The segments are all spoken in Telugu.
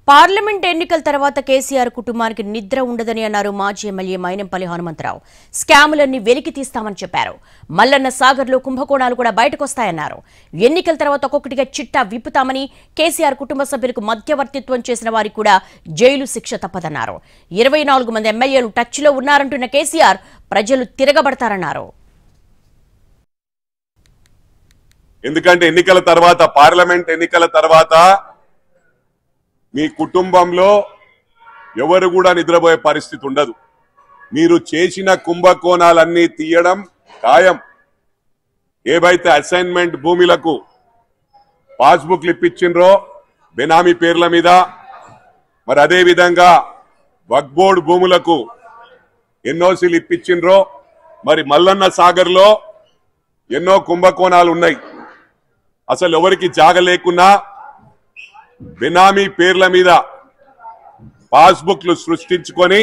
పార్లమెంట్ ఎన్నికల తర్వాత కేసీఆర్ కుటుంబానికి నిద్ర ఉండదని అన్నారు మాజీ ఎమ్మెల్యే మైనంపల్లి హనుమంతరావు. స్కాములన్నీ వెలికి తీస్తామని చెప్పారు. మల్లన్న సాగర్లో కుంభకోణాలు కూడా బయటకొస్తాయన్నారు. ఎన్నికల తర్వాత ఒక్కొక్కటిగా చిట్టా విప్పుతామని, కేసీఆర్ కుటుంబ సభ్యులకు మధ్యవర్తిత్వం చేసిన వారికి కూడా జైలు శిక్ష తప్పదన్నారు. 24 మంది ఎమ్మెల్యేలు టచ్లో ఉన్నారంటున్న కేసీఆర్ ప్రజలు తిరగబడతారన్నారు. ఎందుకంటే ఎన్నికల తర్వాత, పార్లమెంట్ ఎన్నికల తర్వాత మీ కుటుంబంలో ఎవరు కూడా నిద్రపోయే పరిస్థితి ఉండదు. మీరు చేసిన కుంభకోణాలన్నీ తీయడం ఖాయం. ఏవైతే అసైన్మెంట్ భూములకు పాస్బుక్లు ఇప్పించిండ్రో బెనామీ పేర్ల మీద, మరి అదే విధంగా వక్ఫ్ బోర్డు భూములకు ఎన్ఓసీలు ఇప్పించిండ్రో, మరి మల్లన్న సాగర్లో ఎన్నో కుంభకోణాలు ఉన్నాయి. అసలు ఎవరికి జాగ లేకున్నా బెనామీ పేర్ల మీద పాస్బుక్లు సృష్టించుకొని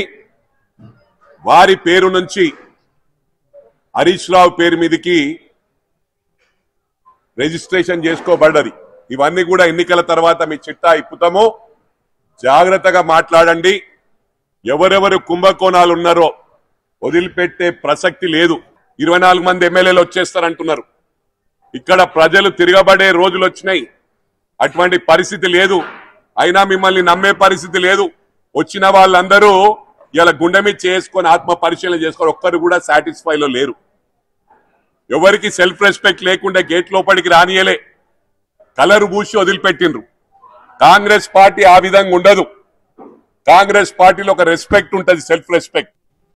వారి పేరు నుంచి హరీష్ రావు పేరు మీదకి రిజిస్ట్రేషన్ చేసుకోబడ్డది. ఇవన్నీ కూడా ఎన్నికల తర్వాత మీ చిట్టా ఇప్పుతాము. జాగ్రత్తగా మాట్లాడండి. ఎవరెవరు కుంభకోణాలు ఉన్నారో వదిలిపెట్టే ప్రసక్తి లేదు. 24 మంది ఎమ్మెల్యేలు వచ్చేస్తారంటున్నారు. ఇక్కడ ప్రజలు తిరగబడే రోజులు వచ్చినాయి. అటువంటి పరిస్థితి లేదు. అయినా మిమ్మల్ని నమ్మే పరిస్థితి లేదు. వచ్చిన వాళ్ళందరూ ఇలా గుండె మీద చేసుకొని ఆత్మ పరిశీలన చేసుకొని ఒక్కరు కూడా సాటిస్ఫైలో లేరు. ఎవరికి సెల్ఫ్ రెస్పెక్ట్ లేకుండా గేట్ లోపలికి రానియలే. కలరు పూసి వదిలిపెట్టిండ్రు. కాంగ్రెస్ పార్టీ ఆ విధంగా ఉండదు. కాంగ్రెస్ పార్టీలో ఒక రెస్పెక్ట్ ఉంటుంది, సెల్ఫ్ రెస్పెక్ట్.